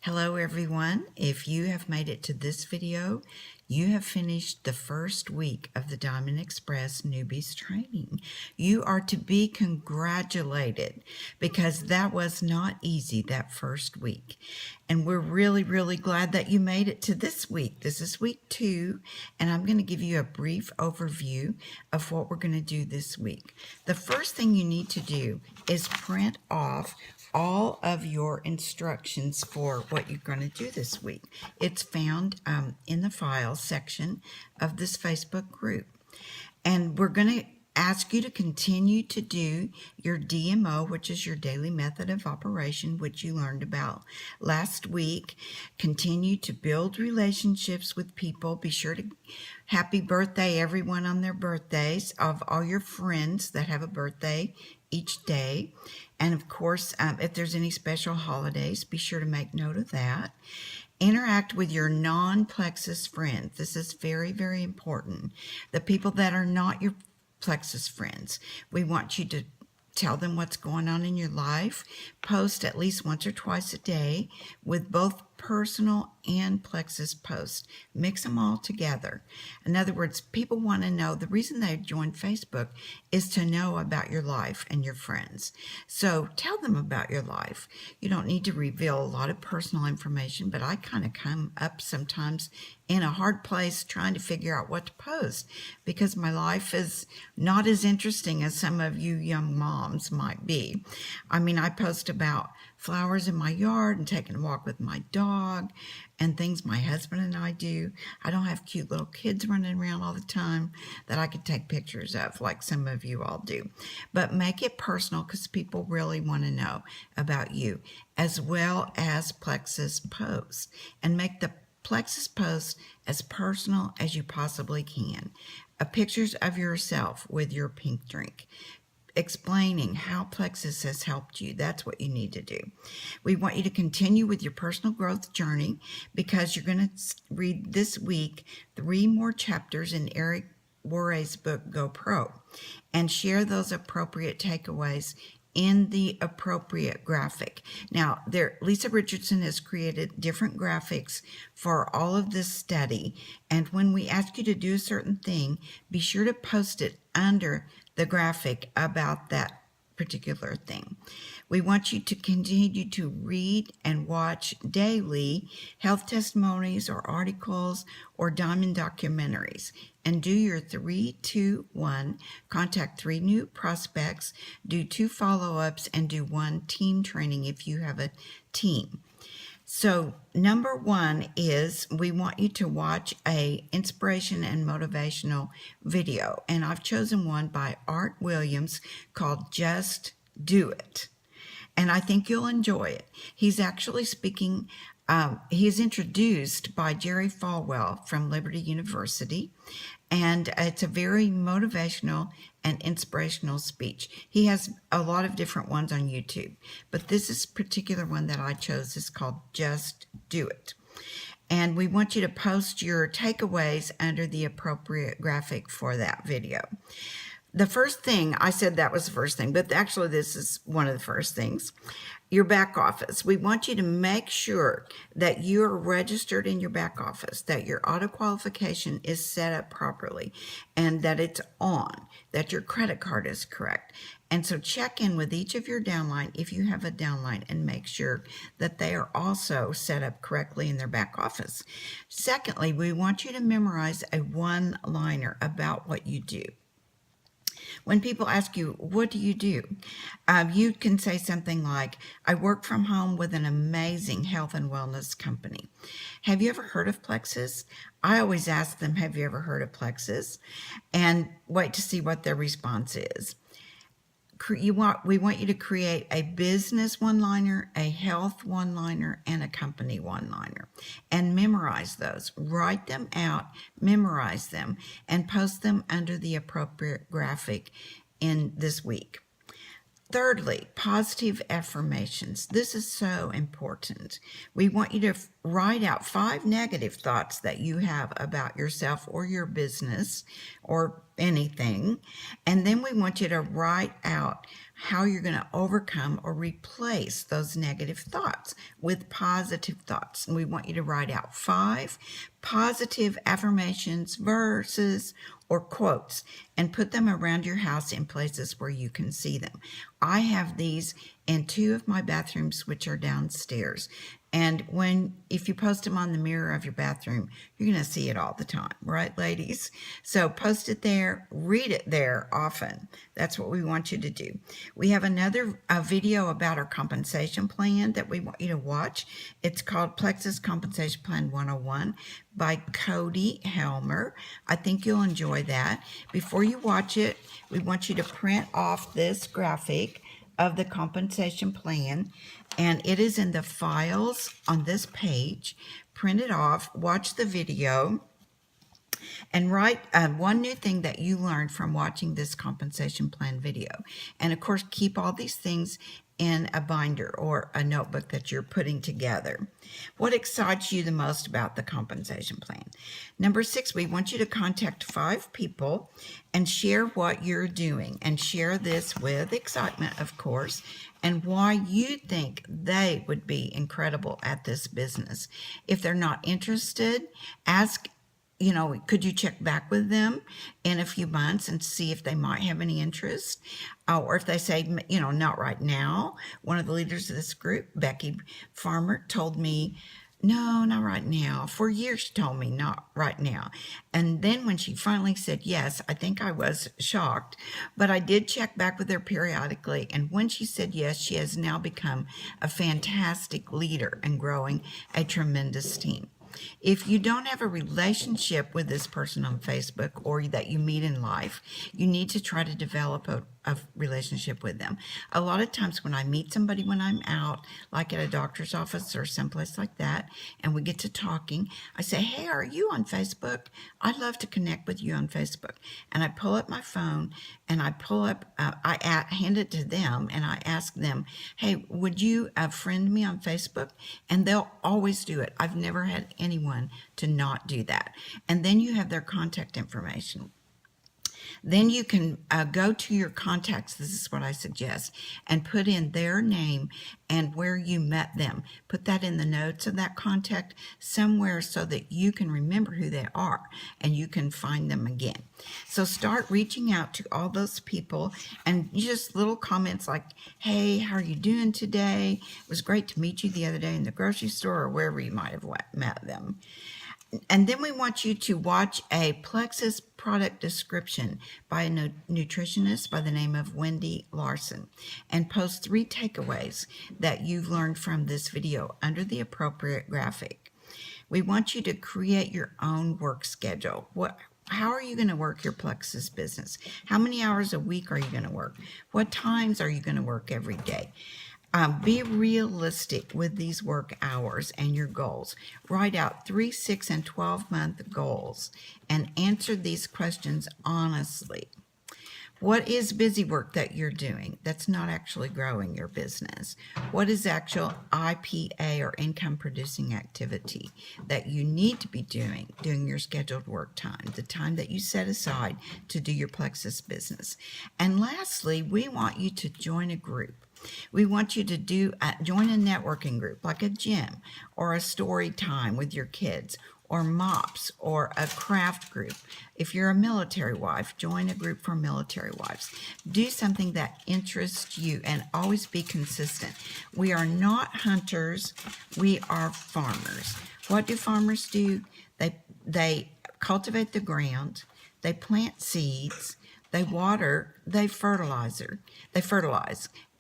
Hello everyone. If you have made it to this video, you have finished the first week of the Diamond Express Newbies training. You are to be congratulated because that was not easy that first week. And we're really glad that you made it to this week. This is week 2, and I'm going to give you a brief overview of what we're going to do this week. The first thing you need to do is print off all of your instructions for what you're going to do this week. It's found in the files section of this Facebook group. And we're going to ask you to continue to do your DMO, which is your daily method of operation, which you learned about last week. Continue to build relationships with people. Be sure to happy birthday everyone on their birthdays, of all your friends that have a birthday each day. And of course, if there's any special holidays, be sure to make note of that. Interact with your non-plexus friends. This is very important. The people that are not your plexus friends, we want you to tell them what's going on in your life. Post at least once or twice a day with both personal and plexus posts. Mix them all together. In other words, people want to know, the reason they join Facebook is to know about your life and your friends. So tell them about your life. You don't need to reveal a lot of personal information, but I kind of come up sometimes in a hard place trying to figure out what to post because my life is not as interesting as some of you young moms might be. I mean, I post about flowers in my yard and taking a walk with my dog and things my husband and I do. I don't have cute little kids running around all the time that I could take pictures of like some of you all do. But make it personal because people really want to know about you, as well as plexus posts. And make the plexus posts as personal as you possibly can. Pictures of yourself with your pink drink, explaining how plexus has helped you. That's what you need to do. We want you to continue with your personal growth journey because you're going to read this week 3 more chapters in Eric Worre's book, Go Pro, and share those appropriate takeaways in the appropriate graphic. Now, Lisa Richardson has created different graphics for all of this study, and when we ask you to do a certain thing, be sure to post it under the graphic about that particular thing. We want you to continue to read and watch daily health testimonies or articles or diamond documentaries, and do your 3-2-1, contact 3 new prospects, do 2 follow-ups, and do 1 team training if you have a team. So number 1 is we want you to watch a inspiration and motivational video. And I've chosen one by Art Williams called Just Do It. And I think you'll enjoy it. He's actually speaking, he's introduced by Jerry Falwell from Liberty University. And it's a very motivational and inspirational speech. He has a lot of different ones on YouTube, but this particular one that I chose is called Just Do It. And we want you to post your takeaways under the appropriate graphic for that video. The first thing, I said that was the first thing, but actually this is one of the first things. Your back office. We want you to make sure that you're registered in your back office, that your auto qualification is set up properly, and that it's on, that your credit card is correct. And so check in with each of your downline if you have a downline and make sure that they are also set up correctly in their back office. Secondly, we want you to memorize a one-liner about what you do. When people ask you, what do? You can say something like, I work from home with an amazing health and wellness company. Have you ever heard of Plexus? I always ask them, have you ever heard of Plexus? And wait to see what their response is. We want you to create a business one-liner, a health one-liner, and a company one-liner, and memorize those. Write them out, memorize them, and post them under the appropriate graphic in this week. Thirdly, positive affirmations. This is so important. We want you to write out 5 negative thoughts that you have about yourself or your business or anything. And then we want you to write out how you're going to overcome or replace those negative thoughts with positive thoughts. And we want you to write out 5 positive affirmations, verses, or quotes, and put them around your house in places where you can see them. I have these in 2 of my bathrooms, which are downstairs. And if you post them on the mirror of your bathroom, you're going to see it all the time, right, ladies? So post it there, read it there often. That's what we want you to do. We have another video about our compensation plan that we want you to watch. It's called Plexus Compensation Plan 101 by Cody Helmer. I think you'll enjoy that. Before you watch it, we want you to print off this graphic of the compensation plan, and it is in the files on this page. Print it off, watch the video, and write one new thing that you learned from watching this compensation plan video. And of course, keep all these things in a binder or a notebook that you're putting together. What excites you the most about the compensation plan? Number 6, we want you to contact 5 people and share what you're doing, and share this with excitement, of course, and why you think they would be incredible at this business. If they're not interested, ask, could you check back with them in a few months and see if they might have any interest? Or if they say, not right now. One of the leaders of this group, Becky Farmer, told me, no, not right now. For years she told me, not right now. And then when she finally said yes, I think I was shocked. But I did check back with her periodically. And when she said yes, she has now become a fantastic leader and growing a tremendous team. If you don't have a relationship with this person on Facebook or that you meet in life, you need to try to develop a relationship with them. A lot of times when I meet somebody when I'm out, like at a doctor's office or someplace like that, and we get to talking, I say, hey, are you on Facebook? I'd love to connect with you on Facebook. And I pull up my phone and I hand it to them and I ask them, hey, would you friend me on Facebook? And they'll always do it. I've never had anyone to not do that. And then you have their contact information. Then you can go to your contacts, this is what I suggest, and put in their name and where you met them. Put that in the notes of that contact somewhere so that you can remember who they are and you can find them again. So start reaching out to all those people, and just little comments like, hey, how are you doing today? It was great to meet you the other day in the grocery store, or wherever you might have met them. And then we want you to watch a Plexus product description by a nutritionist by the name of Wendy Larson, and post 3 takeaways that you've learned from this video under the appropriate graphic. We want you to create your own work schedule. How are you going to work your Plexus business? How many hours a week are you going to work? What times are you going to work every day? Be realistic with these work hours and your goals. Write out 3, 6, and 12-month goals and answer these questions honestly. What is busy work that you're doing that's not actually growing your business? What is actual IPA or income producing activity that you need to be doing during your scheduled work time, the time that you set aside to do your Plexus business? And lastly, we want you to join a group. We want you to join a networking group like a gym or a story time with your kids, or MOPS, or a craft group. If you're a military wife, join a group for military wives. Do something that interests you and always be consistent. We are not hunters, we are farmers. What do farmers do? They cultivate the ground, they plant seeds, they water, they fertilize,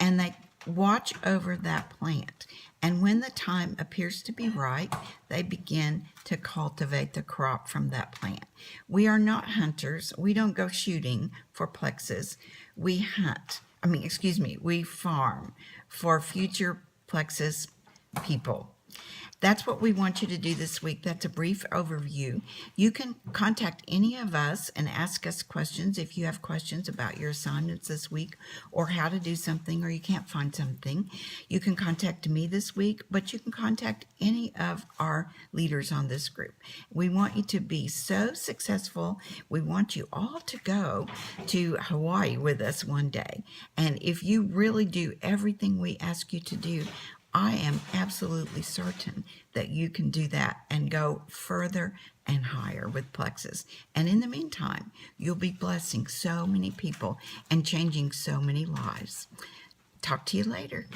and they watch over that plant. And when the time appears to be right, they begin to cultivate the crop from that plant. We are not hunters. We don't go shooting for Plexus. We farm for future Plexus people. that's what we want you to do this week. That's a brief overview. You can contact any of us and ask us questions if you have questions about your assignments this week or how to do something, or you can't find something. You can contact me this week, but you can contact any of our leaders on this group. We want you to be so successful. We want you all to go to Hawaii with us one day. And if you really do everything we ask you to do, I am absolutely certain that you can do that and go further and higher with Plexus. And in the meantime, you'll be blessing so many people and changing so many lives. Talk to you later.